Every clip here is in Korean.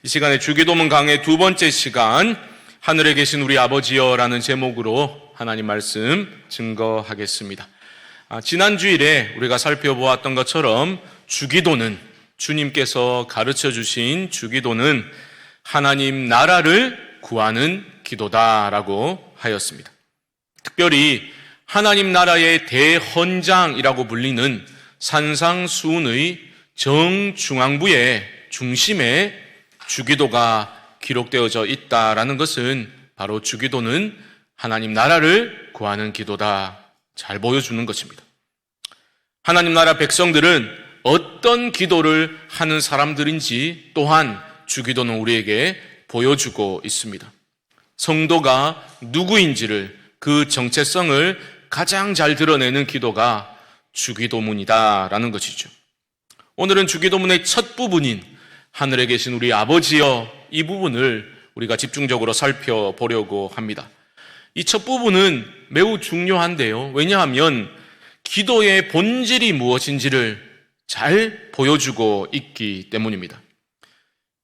이 시간에 주기도문 강의 두 번째 시간, 하늘에 계신 우리 아버지여라는 제목으로 하나님 말씀 증거하겠습니다. 지난 주일에 우리가 살펴보았던 것처럼 주기도는, 주님께서 가르쳐 주신 주기도는 하나님 나라를 구하는 기도다라고 하였습니다. 특별히 하나님 나라의 대헌장이라고 불리는 산상수훈의 정중앙부의 중심에 주기도가 기록되어져 있다라는 것은 바로 주기도는 하나님 나라를 구하는 기도다, 잘 보여주는 것입니다. 하나님 나라 백성들은 어떤 기도를 하는 사람들인지 또한 주기도는 우리에게 보여주고 있습니다. 성도가 누구인지를, 그 정체성을 가장 잘 드러내는 기도가 주기도문이다라는 것이죠. 오늘은 주기도문의 첫 부분인 하늘에 계신 우리 아버지여, 이 부분을 우리가 집중적으로 살펴보려고 합니다. 이 첫 부분은 매우 중요한데요. 왜냐하면 기도의 본질이 무엇인지를 잘 보여주고 있기 때문입니다.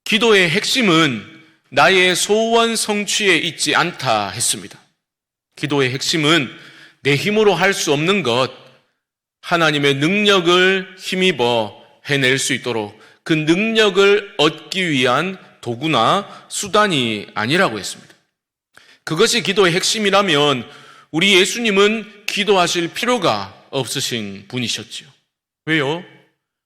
기도의 핵심은 나의 소원 성취에 있지 않다 했습니다. 기도의 핵심은 내 힘으로 할 수 없는 것, 하나님의 능력을 힘입어 해낼 수 있도록 그 능력을 얻기 위한 도구나 수단이 아니라고 했습니다. 그것이 기도의 핵심이라면 우리 예수님은 기도하실 필요가 없으신 분이셨지요. 왜요?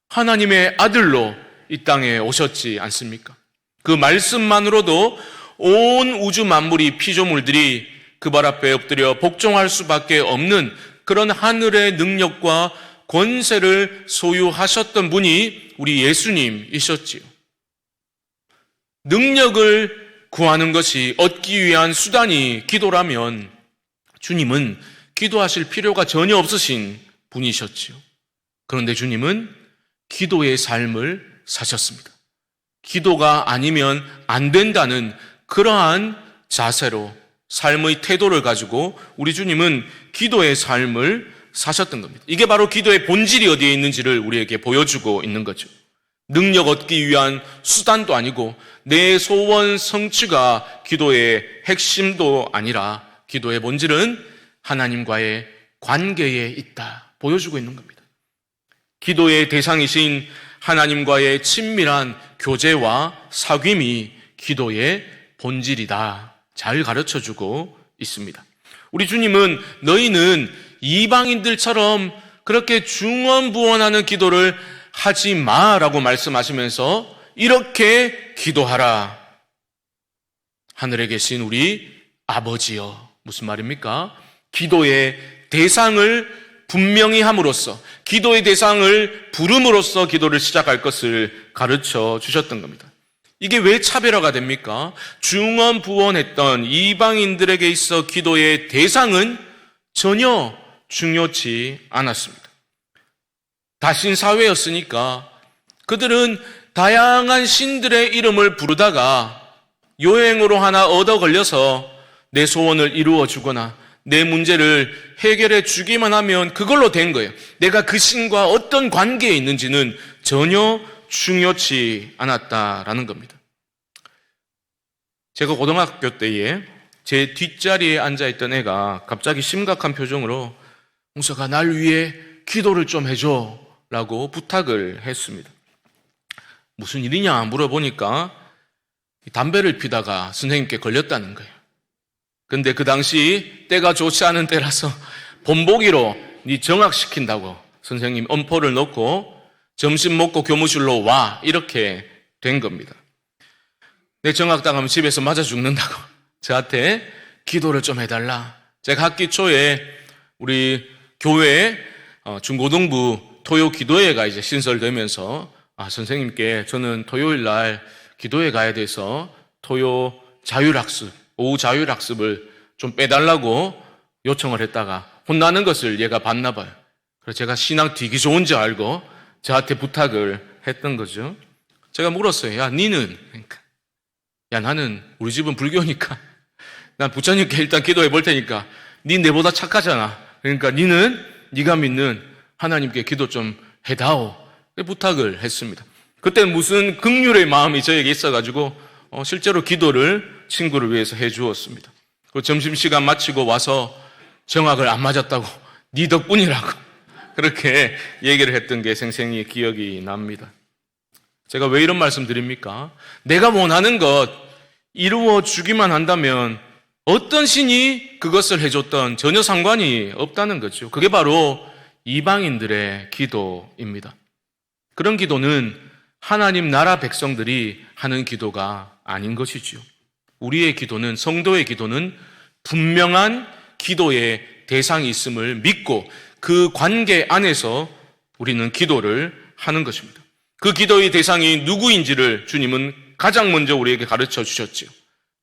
하나님의 아들로 이 땅에 오셨지 않습니까? 그 말씀만으로도 온 우주 만물이, 피조물들이 그 발 앞에 엎드려 복종할 수밖에 없는 그런 하늘의 능력과 권세를 소유하셨던 분이 우리 예수님이셨지요. 능력을 구하는 것이 얻기 위한 수단이 기도라면 주님은 기도하실 필요가 전혀 없으신 분이셨지요. 그런데 주님은 기도의 삶을 사셨습니다. 기도가 아니면 안 된다는 그러한 자세로, 삶의 태도를 가지고 우리 주님은 기도의 삶을 사셨던 겁니다. 이게 바로 기도의 본질이 어디에 있는지를 우리에게 보여주고 있는 거죠. 능력 얻기 위한 수단도 아니고 내 소원 성취가 기도의 핵심도 아니라 기도의 본질은 하나님과의 관계에 있다, 보여주고 있는 겁니다. 기도의 대상이신 하나님과의 친밀한 교제와 사귐이 기도의 본질이다, 잘 가르쳐주고 있습니다. 우리 주님은 너희는 이방인들처럼 그렇게 중언부언하는 기도를 하지 마라고 말씀하시면서 이렇게 기도하라. 하늘에 계신 우리 아버지여. 무슨 말입니까? 기도의 대상을 분명히 함으로써, 기도의 대상을 부름으로써 기도를 시작할 것을 가르쳐 주셨던 겁니다. 이게 왜 차별화가 됩니까? 중언부언했던 이방인들에게 있어 기도의 대상은 전혀 중요치 않았습니다. 다신사회였으니까 그들은 다양한 신들의 이름을 부르다가 요행으로 하나 얻어 걸려서 내 소원을 이루어 주거나 내 문제를 해결해 주기만 하면 그걸로 된 거예요. 내가 그 신과 어떤 관계에 있는지는 전혀 중요치 않았다라는 겁니다. 제가 고등학교 때에 제 뒷자리에 앉아있던 애가 갑자기 심각한 표정으로 목사가 날 위해 기도를 좀 해줘 라고 부탁을 했습니다. 무슨 일이냐 물어보니까 담배를 피다가 선생님께 걸렸다는 거예요. 근데 그 당시 때가 좋지 않은 때라서 본보기로 네 정학시킨다고 선생님 엄포를 놓고 점심 먹고 교무실로 와, 이렇게 된 겁니다. 내 정학당하면 집에서 맞아 죽는다고 저한테 기도를 좀 해달라. 제가 학기 초에 우리 교회 중고등부 토요 기도회가 이제 신설되면서 선생님께 저는 토요일 날 기도회 가야 돼서 토요 자율학습, 오후 자율학습을 좀 빼달라고 요청을 했다가 혼나는 것을 얘가 봤나 봐요. 그래서 제가 신앙 되게 좋은 줄 알고 저한테 부탁을 했던 거죠. 제가 물었어요. 야, 니는? 그러니까, 야, 나는 우리 집은 불교니까 난 부처님께 일단 기도해 볼 테니까 니 내보다 착하잖아. 그러니까 니는 네가 믿는 하나님께 기도 좀 해다오 부탁을 했습니다. 그때는 무슨 긍휼의 마음이 저에게 있어가지고 실제로 기도를 친구를 위해서 해주었습니다. 그리고 점심시간 마치고 와서 정학을 안 맞았다고 네 덕분이라고 그렇게 얘기를 했던 게 생생히 기억이 납니다. 제가 왜 이런 말씀 드립니까? 내가 원하는 것 이루어 주기만 한다면 어떤 신이 그것을 해줬던 전혀 상관이 없다는 거죠. 그게 바로 이방인들의 기도입니다. 그런 기도는 하나님 나라 백성들이 하는 기도가 아닌 것이지요. 우리의 기도는, 성도의 기도는 분명한 기도의 대상이 있음을 믿고 그 관계 안에서 우리는 기도를 하는 것입니다. 그 기도의 대상이 누구인지를 주님은 가장 먼저 우리에게 가르쳐 주셨지요.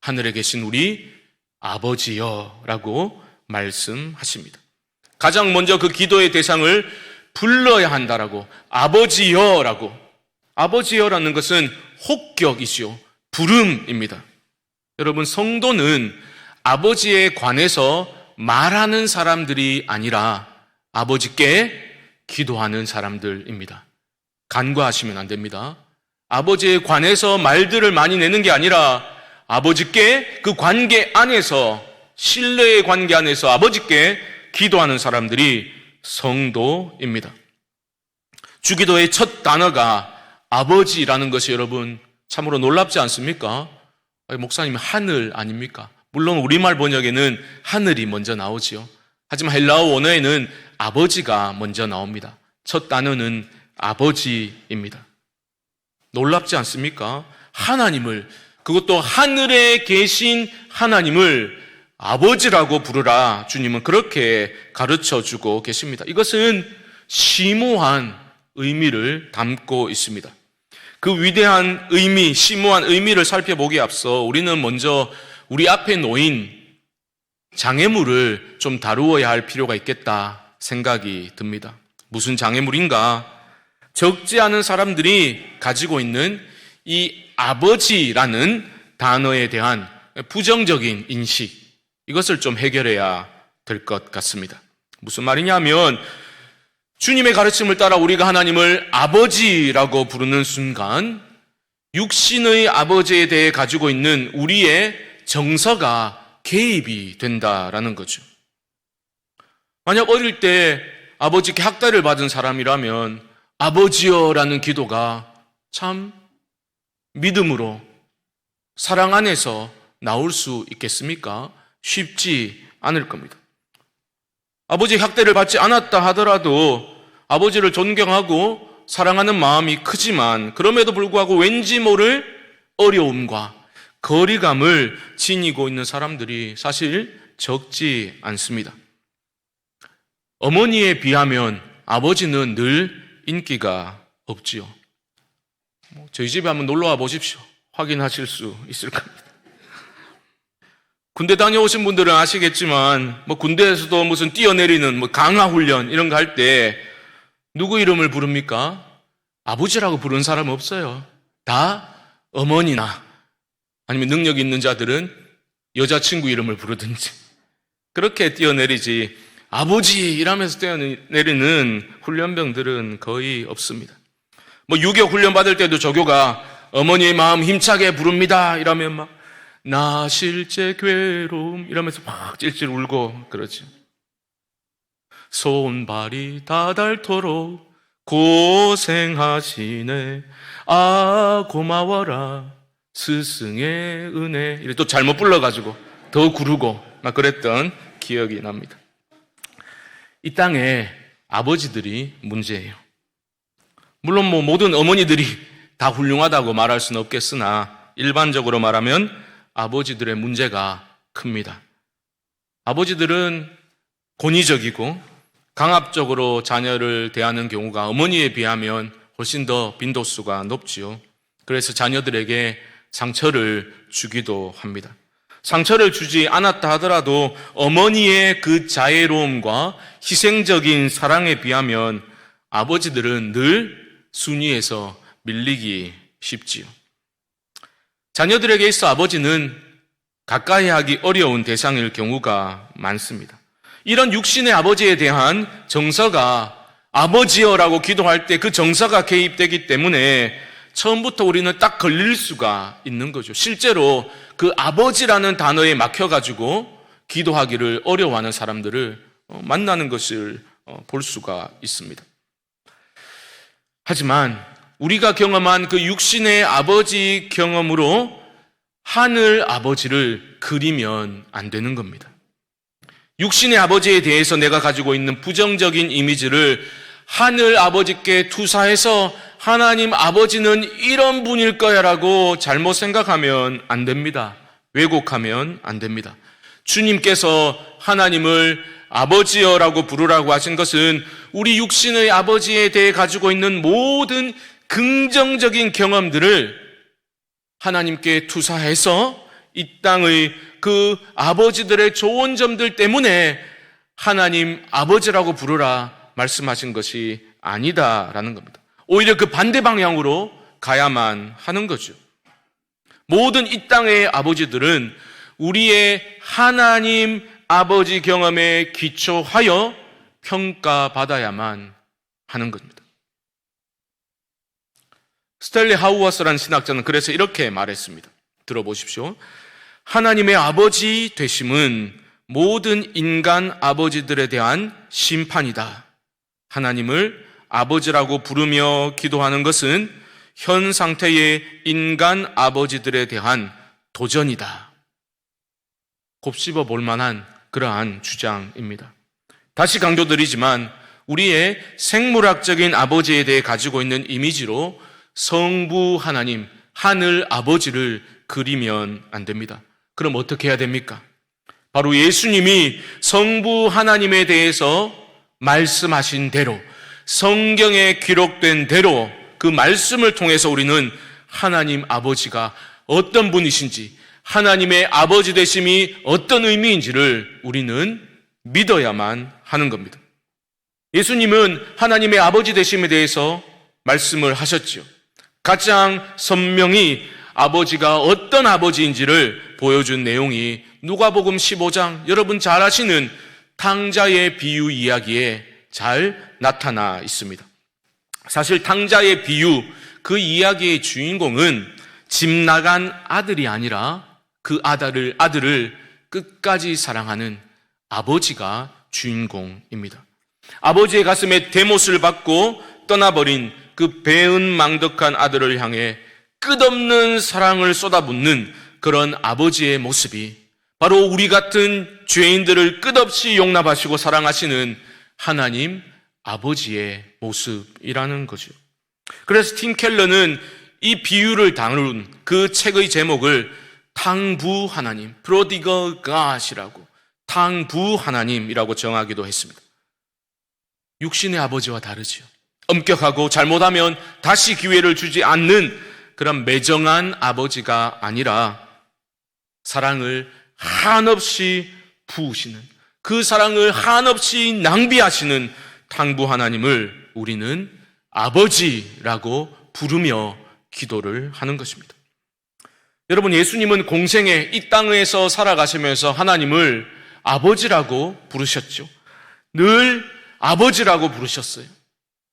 하늘에 계신 우리 아버지여라고 말씀하십니다. 가장 먼저 그 기도의 대상을 불러야 한다라고, 아버지여라고. 아버지여라는 것은 혹격이지요. 부름입니다. 여러분, 성도는 아버지에 관해서 말하는 사람들이 아니라 아버지께 기도하는 사람들입니다. 간과하시면 안 됩니다. 아버지에 관해서 말들을 많이 내는 게 아니라 아버지께 그 관계 안에서, 신뢰의 관계 안에서 아버지께 기도하는 사람들이 성도입니다. 주기도의 첫 단어가 아버지라는 것이 여러분 참으로 놀랍지 않습니까? 목사님, 하늘 아닙니까? 물론 우리말 번역에는 하늘이 먼저 나오지요. 하지만 헬라어 원어에는 아버지가 먼저 나옵니다. 첫 단어는 아버지입니다. 놀랍지 않습니까? 하나님을, 그것도 하늘에 계신 하나님을 아버지라고 부르라. 주님은 그렇게 가르쳐주고 계십니다. 이것은 심오한 의미를 담고 있습니다. 그 위대한 의미, 심오한 의미를 살펴보기에 앞서 우리는 먼저 우리 앞에 놓인 장애물을 좀 다루어야 할 필요가 있겠다 생각이 듭니다. 무슨 장애물인가? 적지 않은 사람들이 가지고 있는 이 아버지라는 단어에 대한 부정적인 인식, 이것을 좀 해결해야 될 것 같습니다. 무슨 말이냐면 주님의 가르침을 따라 우리가 하나님을 아버지라고 부르는 순간 육신의 아버지에 대해 가지고 있는 우리의 정서가 개입이 된다라는 거죠. 만약 어릴 때 아버지께 학대를 받은 사람이라면 아버지여라는 기도가 참 믿음으로 사랑 안에서 나올 수 있겠습니까? 쉽지 않을 겁니다. 아버지 학대를 받지 않았다 하더라도 아버지를 존경하고 사랑하는 마음이 크지만 그럼에도 불구하고 왠지 모를 어려움과 거리감을 지니고 있는 사람들이 사실 적지 않습니다. 어머니에 비하면 아버지는 늘 인기가 없지요. 저희 집에 한번 놀러 와 보십시오. 확인하실 수 있을 겁니다. 군대 다녀오신 분들은 아시겠지만 군대에서도 무슨 뛰어내리는 강화 훈련 이런 거 할 때 누구 이름을 부릅니까? 아버지라고 부르는 사람 없어요. 다 어머니나 아니면 능력 있는 자들은 여자친구 이름을 부르든지 그렇게 뛰어내리지 아버지 이러면서 뛰어내리는 훈련병들은 거의 없습니다. 유교 훈련 받을 때도 조교가 어머니의 마음 힘차게 부릅니다 이러면 막 나 실제 괴로움 이러면서 막 찔찔 울고 그러죠. 손발이 다 닳도록 고생하시네 아 고마워라 스승의 은혜 이래 또 잘못 불러가지고 더 구르고 막 그랬던 기억이 납니다. 이 땅에 아버지들이 문제예요. 물론 모든 어머니들이 다 훌륭하다고 말할 수는 없겠으나 일반적으로 말하면 아버지들의 문제가 큽니다. 아버지들은 권위적이고 강압적으로 자녀를 대하는 경우가 어머니에 비하면 훨씬 더 빈도수가 높지요. 그래서 자녀들에게 상처를 주기도 합니다. 상처를 주지 않았다 하더라도 어머니의 그 자애로움과 희생적인 사랑에 비하면 아버지들은 늘 순위에서 밀리기 쉽지요. 자녀들에게 있어 아버지는 가까이 하기 어려운 대상일 경우가 많습니다. 이런 육신의 아버지에 대한 정서가 아버지여라고 기도할 때 그 정서가 개입되기 때문에 처음부터 우리는 딱 걸릴 수가 있는 거죠. 실제로 그 아버지라는 단어에 막혀가지고 기도하기를 어려워하는 사람들을 만나는 것을 볼 수가 있습니다. 하지만 우리가 경험한 그 육신의 아버지 경험으로 하늘 아버지를 그리면 안 되는 겁니다. 육신의 아버지에 대해서 내가 가지고 있는 부정적인 이미지를 하늘 아버지께 투사해서 하나님 아버지는 이런 분일 거야 라고 잘못 생각하면 안 됩니다. 왜곡하면 안 됩니다. 주님께서 하나님을 아버지여라고 부르라고 하신 것은 우리 육신의 아버지에 대해 가지고 있는 모든 긍정적인 경험들을 하나님께 투사해서 이 땅의 그 아버지들의 좋은 점들 때문에 하나님 아버지라고 부르라 말씀하신 것이 아니다라는 겁니다. 오히려 그 반대 방향으로 가야만 하는 거죠. 모든 이 땅의 아버지들은 우리의 하나님 아버지 경험에 기초하여 평가받아야만 하는 겁니다. 스탠리 하우어스라는 신학자는 그래서 이렇게 말했습니다. 들어보십시오. 하나님의 아버지 되심은 모든 인간 아버지들에 대한 심판이다. 하나님을 아버지라고 부르며 기도하는 것은 현 상태의 인간 아버지들에 대한 도전이다. 곱씹어 볼 만한 그러한 주장입니다. 다시 강조드리지만 우리의 생물학적인 아버지에 대해 가지고 있는 이미지로 성부 하나님, 하늘 아버지를 그리면 안 됩니다. 그럼 어떻게 해야 됩니까? 바로 예수님이 성부 하나님에 대해서 말씀하신 대로, 성경에 기록된 대로 그 말씀을 통해서 우리는 하나님 아버지가 어떤 분이신지, 하나님의 아버지 되심이 어떤 의미인지를 우리는 믿어야만 하는 겁니다. 예수님은 하나님의 아버지 되심에 대해서 말씀을 하셨지요. 가장 선명히 아버지가 어떤 아버지인지를 보여준 내용이 누가복음 15장, 여러분 잘 아시는 탕자의 비유 이야기에 잘 나타나 있습니다. 사실 탕자의 비유, 그 이야기의 주인공은 집 나간 아들이 아니라 그 아들을 끝까지 사랑하는 아버지가 주인공입니다. 아버지의 가슴에 대못을 받고 떠나버린 그 배은망덕한 아들을 향해 끝없는 사랑을 쏟아붓는 그런 아버지의 모습이 바로 우리 같은 죄인들을 끝없이 용납하시고 사랑하시는 하나님 아버지의 모습이라는 거죠. 그래서 팀 켈러는 이 비유를 다룬 그 책의 제목을 탕부 하나님, prodigal God이라고, 탕부 하나님이라고 정하기도 했습니다. 육신의 아버지와 다르지요. 엄격하고 잘못하면 다시 기회를 주지 않는 그런 매정한 아버지가 아니라 사랑을 한없이 부으시는, 그 사랑을 한없이 낭비하시는 탕부 하나님을 우리는 아버지라고 부르며 기도를 하는 것입니다. 여러분, 예수님은 공생에 이 땅에서 살아가시면서 하나님을 아버지라고 부르셨죠. 늘 아버지라고 부르셨어요.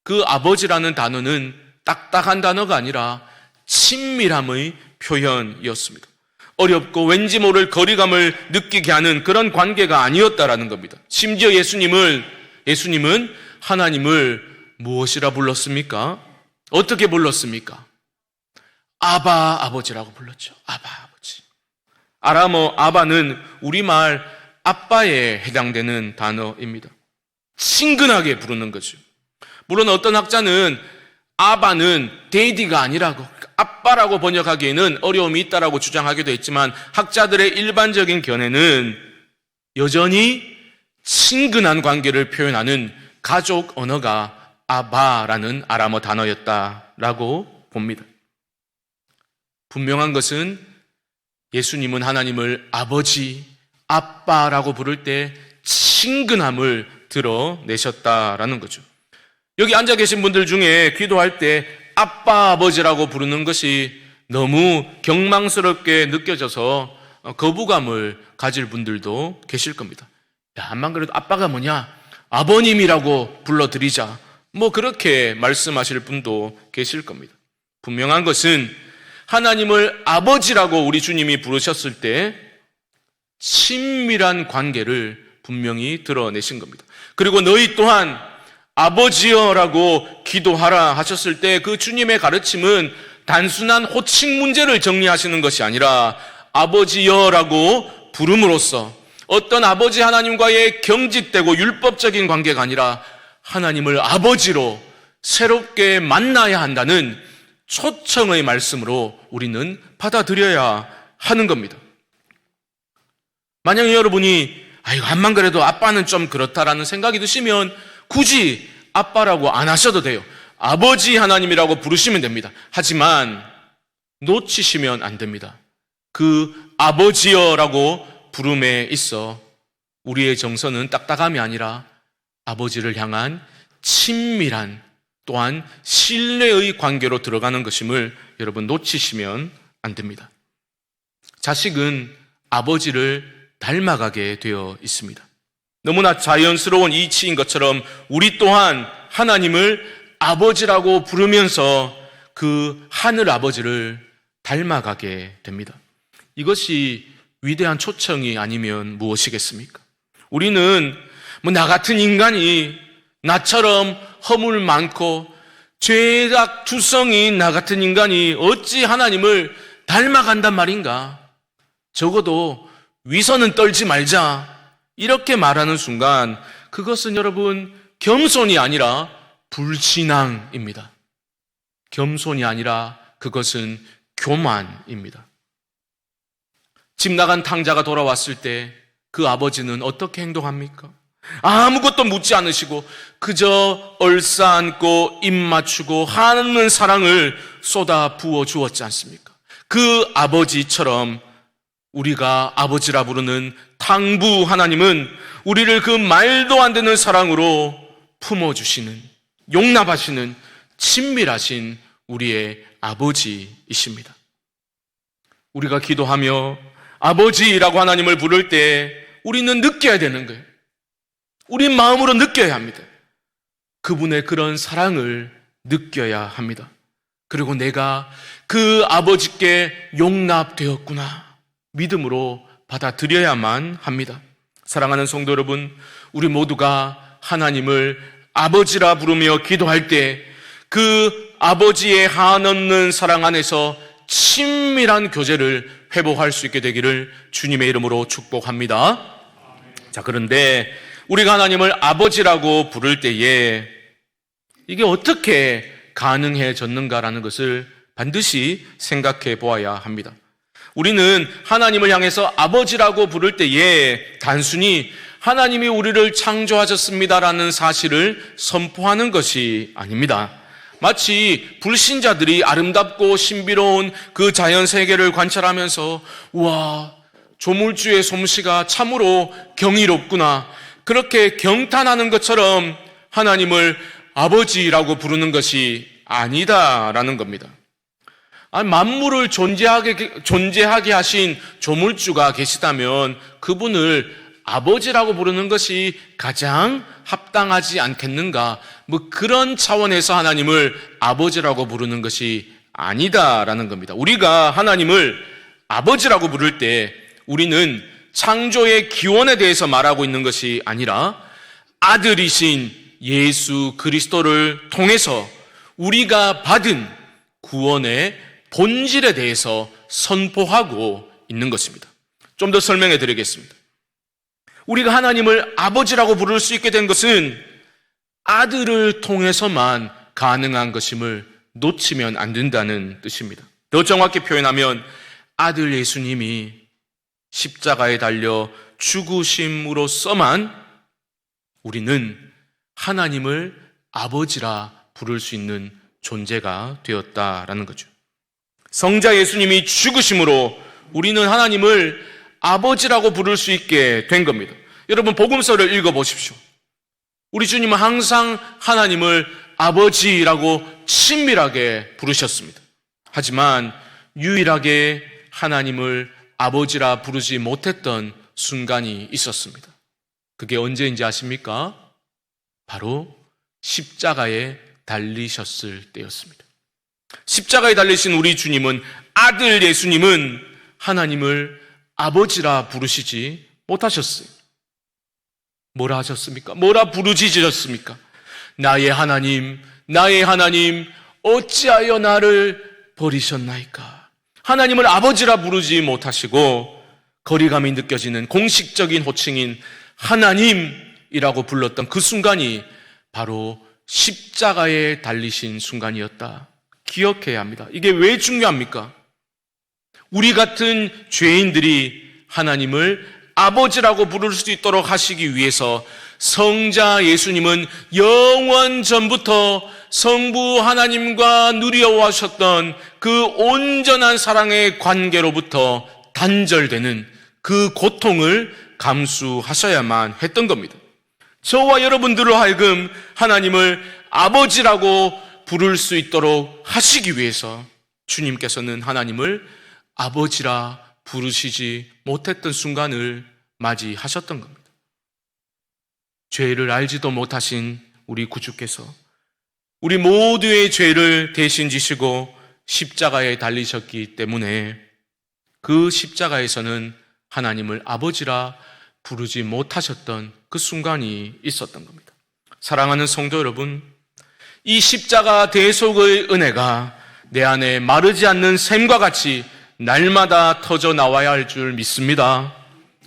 그 아버지라는 단어는 딱딱한 단어가 아니라 친밀함의 표현이었습니다. 어렵고 왠지 모를 거리감을 느끼게 하는 그런 관계가 아니었다라는 겁니다. 심지어 예수님은 하나님을 무엇이라 불렀습니까? 어떻게 불렀습니까? 아바 아버지라고 불렀죠. 아바 아버지. 아람어 아바는 우리말 아빠에 해당되는 단어입니다. 친근하게 부르는 거죠. 물론 어떤 학자는 아바는 데이디가 아니라고, 아빠라고 번역하기에는 어려움이 있다라고 주장하기도 했지만 학자들의 일반적인 견해는 여전히 친근한 관계를 표현하는 가족 언어가 아바라는 아람어 단어였다라고 봅니다. 분명한 것은 예수님은 하나님을 아버지, 아빠라고 부를 때 친근함을 드러내셨다라는 거죠. 여기 앉아 계신 분들 중에 기도할 때 아빠, 아버지라고 부르는 것이 너무 경망스럽게 느껴져서 거부감을 가질 분들도 계실 겁니다. 야, 암만 그래도 아빠가 뭐냐? 아버님이라고 불러드리자. 뭐 그렇게 말씀하실 분도 계실 겁니다. 분명한 것은 하나님을 아버지라고 우리 주님이 부르셨을 때 친밀한 관계를 분명히 드러내신 겁니다. 그리고 너희 또한 아버지여라고 기도하라 하셨을 때 그 주님의 가르침은 단순한 호칭 문제를 정리하시는 것이 아니라 아버지여라고 부름으로써 어떤 아버지 하나님과의 경직되고 율법적인 관계가 아니라 하나님을 아버지로 새롭게 만나야 한다는 초청의 말씀으로 우리는 받아들여야 하는 겁니다. 만약 여러분이 아이고 암만 그래도 아빠는 좀 그렇다라는 생각이 드시면 굳이 아빠라고 안 하셔도 돼요. 아버지 하나님이라고 부르시면 됩니다. 하지만 놓치시면 안 됩니다. 그 아버지여라고 부름에 있어 우리의 정서는 딱딱함이 아니라 아버지를 향한 친밀한 또한 신뢰의 관계로 들어가는 것임을 여러분 놓치시면 안 됩니다. 자식은 아버지를 닮아가게 되어 있습니다. 너무나 자연스러운 이치인 것처럼 우리 또한 하나님을 아버지라고 부르면서 그 하늘 아버지를 닮아가게 됩니다. 이것이 위대한 초청이 아니면 무엇이겠습니까? 우리는 나 같은 인간이 나처럼 허물 많고 죄악 투성인 나 같은 인간이 어찌 하나님을 닮아간단 말인가? 적어도 위선은 떨지 말자 이렇게 말하는 순간 그것은 여러분 겸손이 아니라 불신앙입니다. 겸손이 아니라 그것은 교만입니다. 집 나간 탕자가 돌아왔을 때 그 아버지는 어떻게 행동합니까? 아무것도 묻지 않으시고 그저 얼싸안고 입 맞추고 하는 사랑을 쏟아 부어 주었지 않습니까? 그 아버지처럼 우리가 아버지라 부르는 탕부 하나님은 우리를 그 말도 안 되는 사랑으로 품어주시는, 용납하시는 친밀하신 우리의 아버지이십니다. 우리가 기도하며 아버지라고 하나님을 부를 때 우리는 느껴야 되는 거예요. 우리 마음으로 느껴야 합니다. 그분의 그런 사랑을 느껴야 합니다. 그리고 내가 그 아버지께 용납되었구나 믿음으로 받아들여야만 합니다. 사랑하는 성도 여러분, 우리 모두가 하나님을 아버지라 부르며 기도할 때 그 아버지의 한없는 사랑 안에서 친밀한 교제를 회복할 수 있게 되기를 주님의 이름으로 축복합니다. 자, 그런데 우리가 하나님을 아버지라고 부를 때에 이게 어떻게 가능해졌는가라는 것을 반드시 생각해 보아야 합니다. 우리는 하나님을 향해서 아버지라고 부를 때에 단순히 하나님이 우리를 창조하셨습니다라는 사실을 선포하는 것이 아닙니다. 마치 불신자들이 아름답고 신비로운 그 자연 세계를 관찰하면서 우와, 조물주의 솜씨가 참으로 경이롭구나 그렇게 경탄하는 것처럼 하나님을 아버지라고 부르는 것이 아니다라는 겁니다. 만물을 존재하게 하신 조물주가 계시다면 그분을 아버지라고 부르는 것이 가장 합당하지 않겠는가? 그런 차원에서 하나님을 아버지라고 부르는 것이 아니다라는 겁니다. 우리가 하나님을 아버지라고 부를 때 우리는 창조의 기원에 대해서 말하고 있는 것이 아니라 아들이신 예수 그리스도를 통해서 우리가 받은 구원의 본질에 대해서 선포하고 있는 것입니다. 좀 더 설명해 드리겠습니다. 우리가 하나님을 아버지라고 부를 수 있게 된 것은 아들을 통해서만 가능한 것임을 놓치면 안 된다는 뜻입니다. 더 정확히 표현하면 아들 예수님이 십자가에 달려 죽으심으로써만 우리는 하나님을 아버지라 부를 수 있는 존재가 되었다라는 거죠. 성자 예수님이 죽으심으로 우리는 하나님을 아버지라고 부를 수 있게 된 겁니다. 여러분 복음서를 읽어보십시오. 우리 주님은 항상 하나님을 아버지라고 친밀하게 부르셨습니다. 하지만 유일하게 하나님을 아버지라 부르지 못했던 순간이 있었습니다. 그게 언제인지 아십니까? 바로 십자가에 달리셨을 때였습니다. 십자가에 달리신 우리 주님은, 아들 예수님은 하나님을 아버지라 부르시지 못하셨어요. 뭐라 하셨습니까? 뭐라 부르짖으셨습니까? 나의 하나님, 나의 하나님, 어찌하여 나를 버리셨나이까? 하나님을 아버지라 부르지 못하시고 거리감이 느껴지는 공식적인 호칭인 하나님이라고 불렀던 그 순간이 바로 십자가에 달리신 순간이었다. 기억해야 합니다. 이게 왜 중요합니까? 우리 같은 죄인들이 하나님을 아버지라고 부를 수 있도록 하시기 위해서 성자 예수님은 영원 전부터 성부 하나님과 누려오셨던 그 온전한 사랑의 관계로부터 단절되는 그 고통을 감수하셔야만 했던 겁니다. 저와 여러분들로 하여금 하나님을 아버지라고 부를 수 있도록 하시기 위해서 주님께서는 하나님을 아버지라 부르시지 못했던 순간을 맞이하셨던 겁니다. 죄를 알지도 못하신 우리 구주께서 우리 모두의 죄를 대신 지시고 십자가에 달리셨기 때문에 그 십자가에서는 하나님을 아버지라 부르지 못하셨던 그 순간이 있었던 겁니다. 사랑하는 성도 여러분, 이 십자가 대속의 은혜가 내 안에 마르지 않는 샘과 같이 날마다 터져 나와야 할 줄 믿습니다.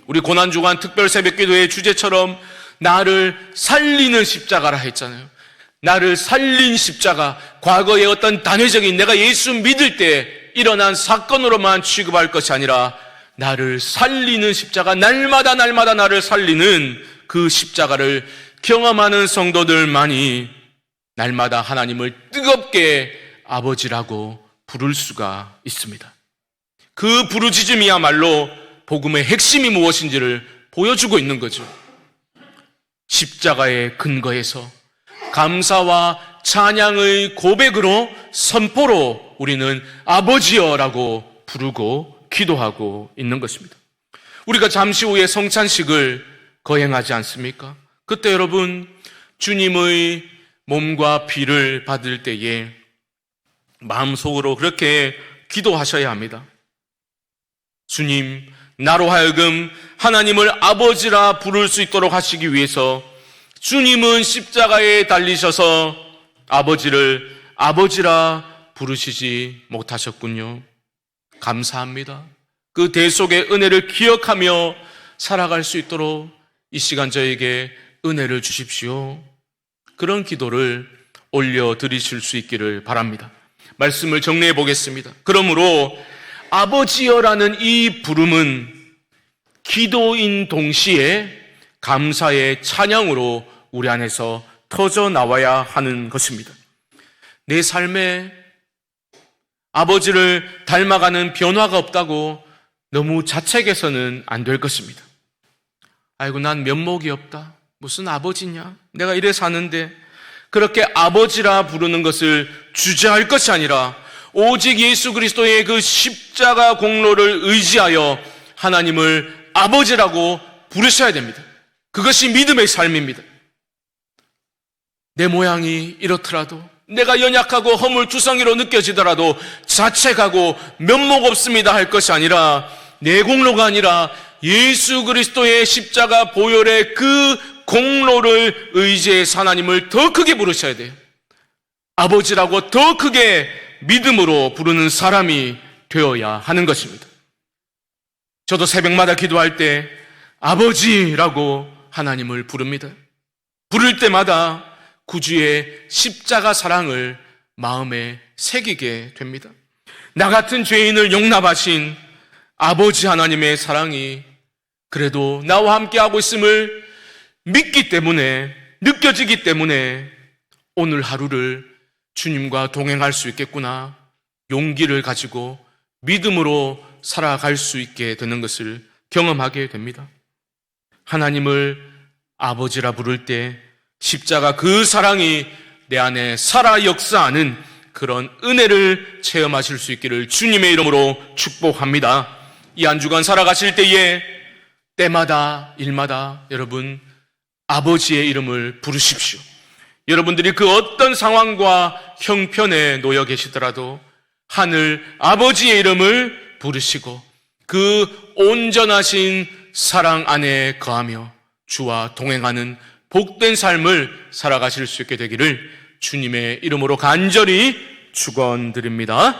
우리 고난주간 특별 새벽기도의 주제처럼 나를 살리는 십자가라 했잖아요. 나를 살린 십자가, 과거의 어떤 단회적인 내가 예수 믿을 때 일어난 사건으로만 취급할 것이 아니라 나를 살리는 십자가, 날마다 나를 살리는 그 십자가를 경험하는 성도들만이 날마다 하나님을 뜨겁게 아버지라고 부를 수가 있습니다. 그 부르짖음이야말로 복음의 핵심이 무엇인지를 보여주고 있는 거죠. 십자가의 근거에서 감사와 찬양의 고백으로, 선포로 우리는 아버지여라고 부르고 기도하고 있는 것입니다. 우리가 잠시 후에 성찬식을 거행하지 않습니까? 그때 여러분, 주님의 몸과 피를 받을 때에 마음속으로 그렇게 기도하셔야 합니다. 주님, 나로 하여금 하나님을 아버지라 부를 수 있도록 하시기 위해서 주님은 십자가에 달리셔서 아버지를 아버지라 부르시지 못하셨군요. 감사합니다. 그 대속의 은혜를 기억하며 살아갈 수 있도록 이 시간 저에게 은혜를 주십시오. 그런 기도를 올려드리실 수 있기를 바랍니다. 말씀을 정리해 보겠습니다. 그러므로 아버지여라는 이 부름은 기도인 동시에 감사의 찬양으로 우리 안에서 터져 나와야 하는 것입니다. 내 삶에 아버지를 닮아가는 변화가 없다고 너무 자책해서는 안 될 것입니다. 아이고, 난 면목이 없다. 무슨 아버지냐? 내가 이래 사는데. 그렇게 아버지라 부르는 것을 주저할 것이 아니라 오직 예수 그리스도의 그 십자가 공로를 의지하여 하나님을 아버지라고 부르셔야 됩니다. 그것이 믿음의 삶입니다. 내 모양이 이렇더라도, 내가 연약하고 허물투성이로 느껴지더라도 자책하고 면목 없습니다 할 것이 아니라, 내 공로가 아니라 예수 그리스도의 십자가 보혈의 그 공로를 의지해서 하나님을 더 크게 부르셔야 돼요. 아버지라고 더 크게 믿음으로 부르는 사람이 되어야 하는 것입니다. 저도 새벽마다 기도할 때 아버지라고 하나님을 부릅니다. 부를 때마다 구주의 십자가 사랑을 마음에 새기게 됩니다. 나 같은 죄인을 용납하신 아버지 하나님의 사랑이 그래도 나와 함께하고 있음을 믿기 때문에, 느껴지기 때문에 오늘 하루를 주님과 동행할 수 있겠구나, 용기를 가지고 믿음으로 살아갈 수 있게 되는 것을 경험하게 됩니다. 하나님을 아버지라 부를 때 십자가 그 사랑이 내 안에 살아 역사하는 그런 은혜를 체험하실 수 있기를 주님의 이름으로 축복합니다. 이 한 주간 살아가실 때에 때마다 일마다 여러분 아버지의 이름을 부르십시오. 여러분들이 그 어떤 상황과 형편에 놓여 계시더라도 하늘 아버지의 이름을 부르시고 그 온전하신 사랑 안에 거하며 주와 동행하는 복된 삶을 살아가실 수 있게 되기를 주님의 이름으로 간절히 축원드립니다.